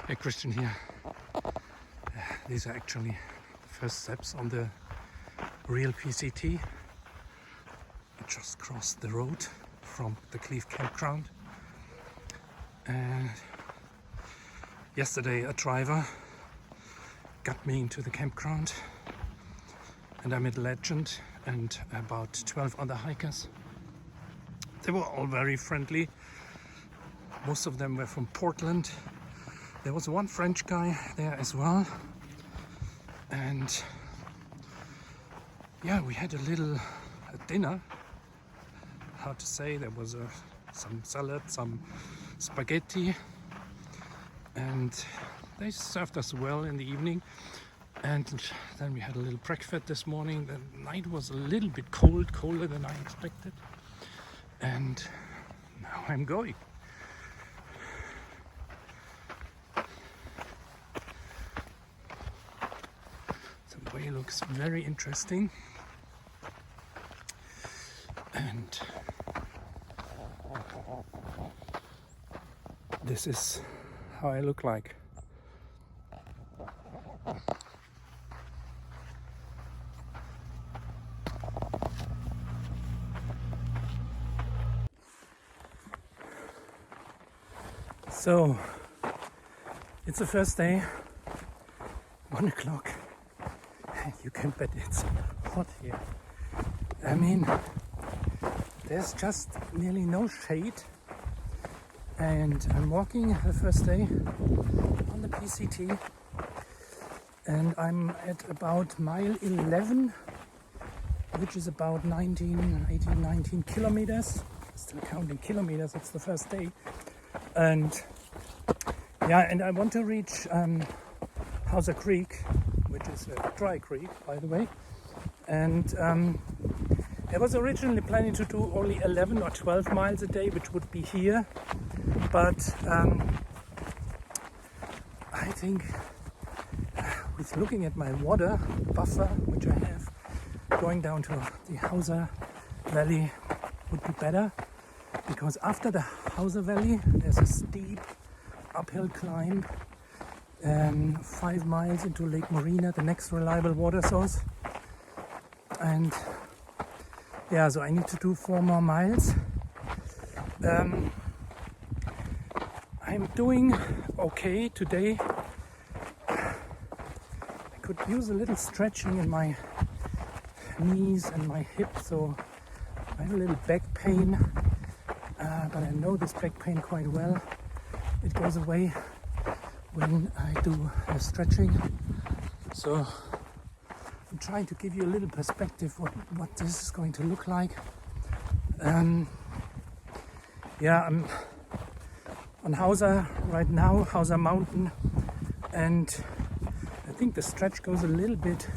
Hey, Christian here. These are actually the first steps on the real PCT. I just crossed the road from the Cliff campground. And yesterday a driver got me into the campground and I met Legend and about 12 other hikers. They were all very friendly. Most of them were from Portland. There was one French guy there as well. And yeah, we had a little dinner. How to say, there was some salad, some spaghetti, and they served us well in the evening. And then we had a little breakfast this morning. The night was a little bit cold, colder than I expected. And now I'm going. The way looks very interesting. And this is how I look like. So it's the first day, 1 o'clock. You can bet it's hot here. I mean, there's just nearly no shade, and I'm walking the first day on the PCT, and I'm at about mile 11, which is about 19 kilometers. Still counting kilometers, it's the first day. And yeah, and I want to reach Hauser Creek, which is a dry creek, by the way. And I was originally planning to do only 11 or 12 miles a day, which would be here. But I think with looking at my water buffer, which I have, going down to the Hauser Valley would be better. Because after the Hauser Valley, there's a steep uphill climb 5 miles into Lake Morena, the next reliable water source. And yeah, so I need to do 4 more miles. I'm doing okay today. I could use a little stretching in my knees and my hips, so I have a little back pain. But I know this back pain quite well. It goes away when I do stretching. So I'm trying to give you a little perspective what this is going to look like. Yeah, I'm on Hauser right now, Hauser Mountain, and I think the stretch goes a little bit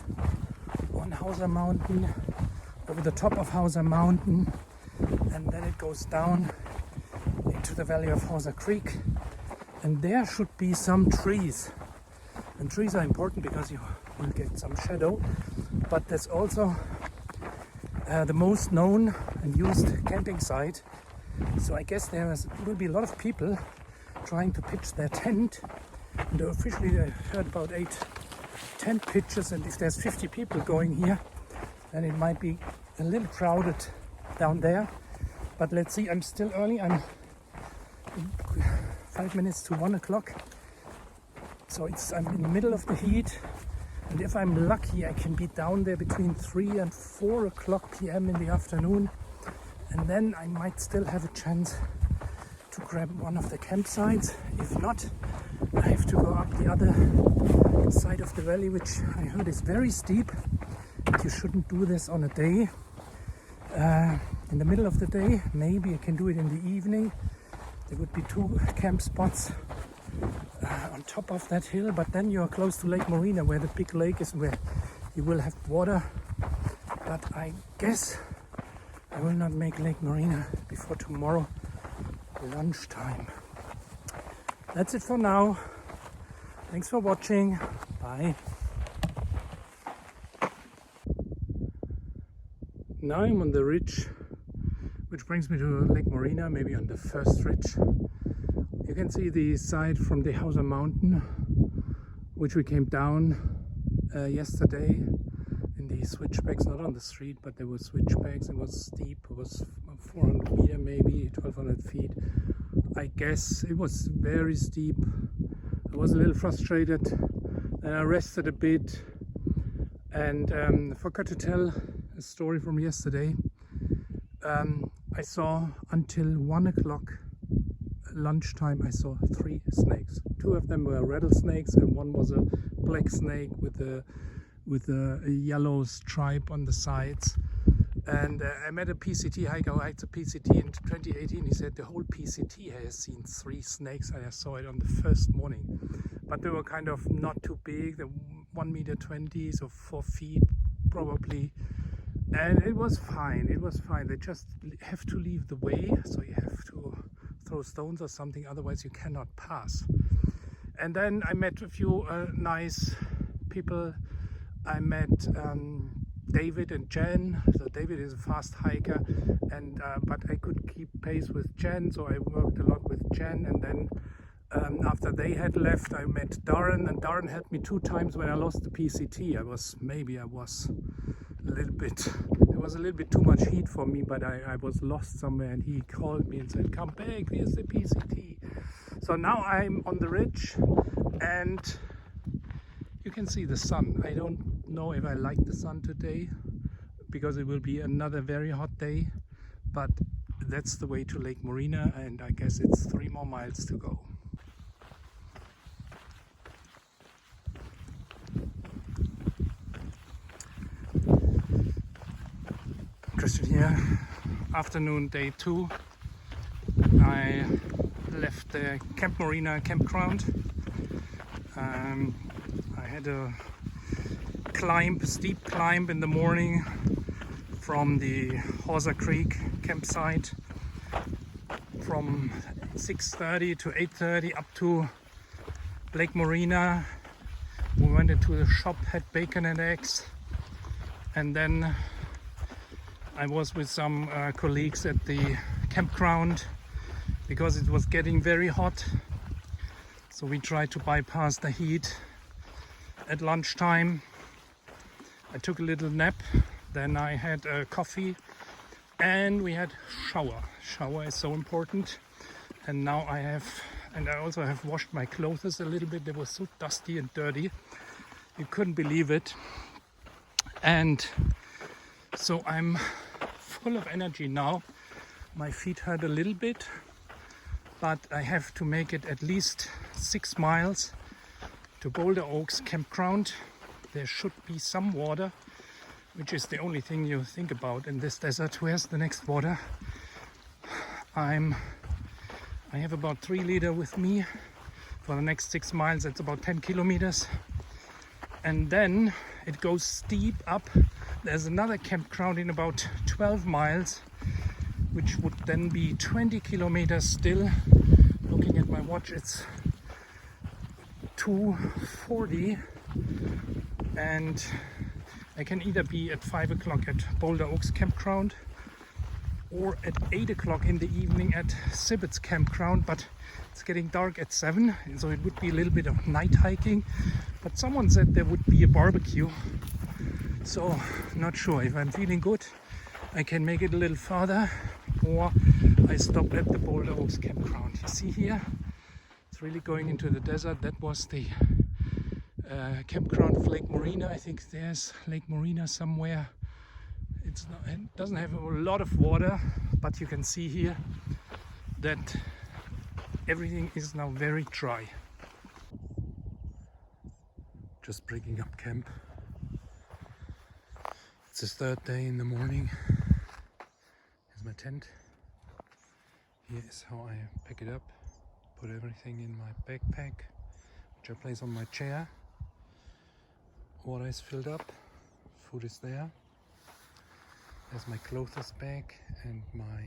on Hauser Mountain, over the top of Hauser Mountain, and then it goes down into the valley of Hauser Creek, and there should be some trees. And trees are important because you will get some shadow, but that's also the most known and used camping site. So I guess will be a lot of people trying to pitch their tent. And officially I heard about 8 tent pitches, and if there's 50 people going here, then it might be a little crowded down there. But let's see, I'm still early. I'm 5 minutes to 1 o'clock. So I'm in the middle of the heat. And if I'm lucky, I can be down there between 3 and 4 o'clock p.m. in the afternoon. And then I might still have a chance to grab one of the campsites. If not, I have to go up the other side of the valley, which I heard is very steep. You shouldn't do this on a day. In the middle of the day, maybe I can do it in the evening. There would be 2 camp spots on top of that hill, but then you're close to Lake Marina, where the big lake is, where you will have water. But I guess I will not make Lake Marina before tomorrow lunchtime. That's it for now. Thanks for watching. Bye. Now I'm on the ridge, which brings me to Lake Marina, maybe on the first ridge. You can see the side from the Hauser mountain, which we came down yesterday in the switchbacks, not on the street, but there were switchbacks. It was steep, it was 400 meter, maybe 1200 feet. I guess it was very steep. I was a little frustrated, and I rested a bit, and forgot to tell a story from yesterday. I saw until 1 o'clock lunchtime, I saw 3 snakes. 2 of them were rattlesnakes, and one was a black snake with a yellow stripe on the sides. And I met a PCT hiker who hiked a PCT in 2018. He said the whole PCT has seen 3 snakes, and I saw it on the first morning. But they were kind of not too big. They're 1.20 meters, so 4 feet probably. And it was fine. It was fine. They just have to leave the way, so you have to throw stones or something, otherwise you cannot pass. And then I met a few nice people. I met David and Jen. So David is a fast hiker, and but I could keep pace with Jen, so I worked a lot with Jen. And then after they had left, I met Darren, and Darren helped me 2 times when I lost the PCT. I was a little bit, it was a little bit too much heat for me, but I was lost somewhere, and he called me and said, come back, here's the PCT. So now I'm on the ridge, and you can see the sun. I don't know if I like the sun today, because it will be another very hot day, but that's the way to Lake Morena, and I guess it's 3 more miles to go. Christian here, afternoon day 2. I left the Camp Marina campground. I had a steep climb in the morning from the Hauser Creek campsite from 6:30 to 8:30 up to Lake Morena. We went into the shop, had bacon and eggs, and then I was with some colleagues at the campground because it was getting very hot. So we tried to bypass the heat at lunchtime. I took a little nap, then I had a coffee, and we had shower. Shower is so important. And now I also have washed my clothes a little bit. They were so dusty and dirty. You couldn't believe it. And so I'm full of energy now. My feet hurt a little bit, but I have to make it at least 6 miles to Boulder Oaks campground. There should be some water, which is the only thing you think about in this desert. Where's the next water? I have about 3 liters with me for the next 6 miles. That's about 10 kilometers. And then it goes steep up. There's another campground in about 12 miles, which would then be 20 kilometers still. Looking at my watch, it's 2:40, and I can either be at 5 o'clock at Boulder Oaks campground or at 8 o'clock in the evening at Sibbett's campground, but it's getting dark at 7, so it would be a little bit of night hiking. But someone said there would be a barbecue, so not sure. If I'm feeling good, I can make it a little farther, or I stop at the Boulder Oaks campground. You see here, it's really going into the desert. That was the campground of Lake Morena. I think there's Lake Morena somewhere. It doesn't have a lot of water, but you can see here that everything is now very dry. Just breaking up camp. It's the 3rd day in the morning. Here's my tent. Here is how I pack it up. Put everything in my backpack, which I place on my chair. Water is filled up. Food is there. There's my clothes bag and my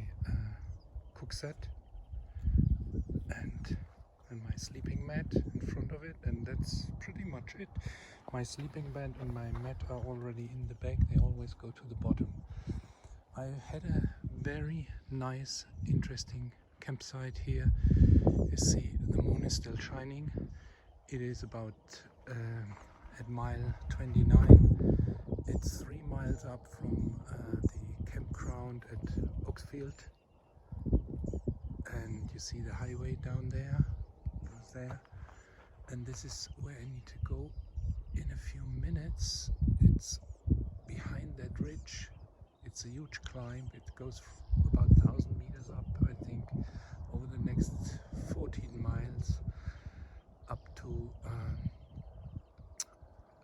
cook set. And my sleeping mat in front of it, and that's pretty much it. My sleeping bed and my mat are already in the bag. They always go to the bottom. I had a very nice, interesting campsite here. You see the moon is still shining. It is about at mile 29. It's 3 miles up from the campground at Oaksfield, and you see the highway down there, goes there, and this is where I need to go in a few minutes. It's behind that ridge. It's a huge climb. It goes about 1,000 meters up, I think, over the next 14 miles up to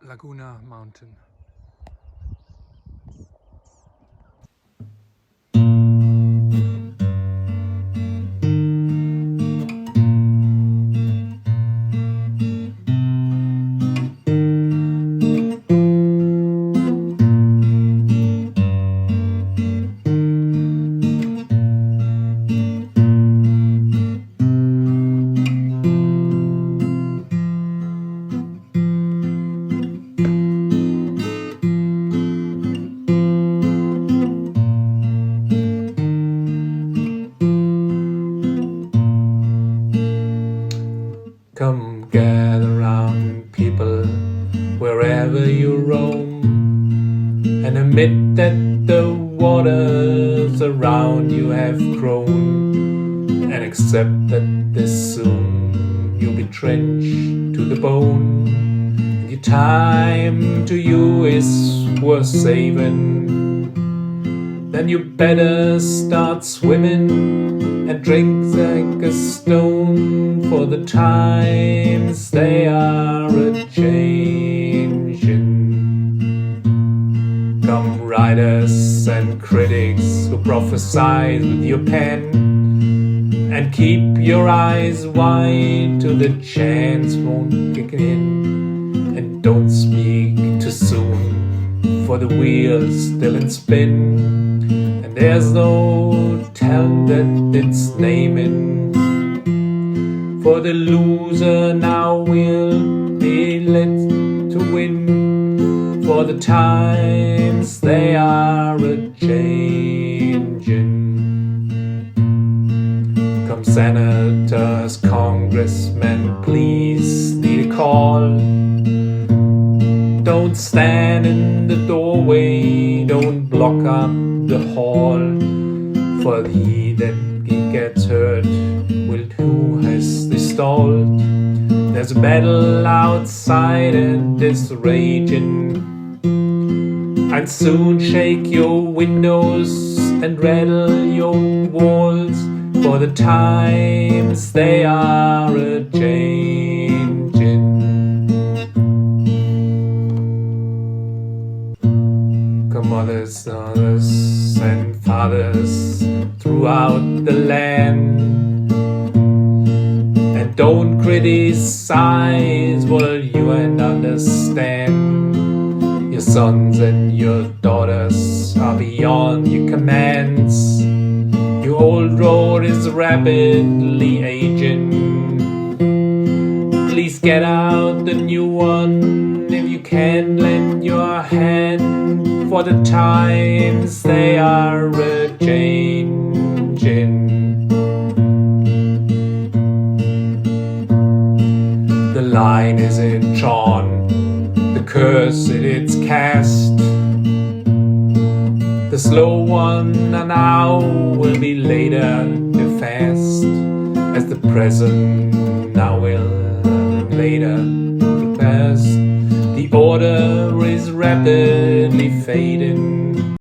Laguna Mountain. Come gather round, people, wherever you roam, and admit that the waters around you have grown, and accept that this soon you'll be drenched to the bone, and your time to you is worth saving. Then you better start swimming and drink like a stone, for the times they are a-changin'. Come writers and critics who prophesize with your pen, and keep your eyes wide till the chance won't kick in. And don't speak too soon, for the wheel's still in spin, and there's no telling that it's naming. For the loser now will be let to win, for the times they are a-changin'. Come senators, congressmen, please need a call. Don't stand in the doorway, don't block up the hall, for he that gets hurt will who has stalled. There's a battle outside and it's raging. I'll soon shake your windows and rattle your walls, for the times they are a-changin'. Come mothers, fathers and fathers throughout the land, and don't criticize what you and understand. Your sons and your daughters are beyond your commands. Your old road is rapidly aging. Please get out the new one if you can lend your hand, for the times they are a-changin'. The line isn't drawn, the curse it's cast. The slow one now will be later too fast, as the present now will later be past. The order is rapidly fading.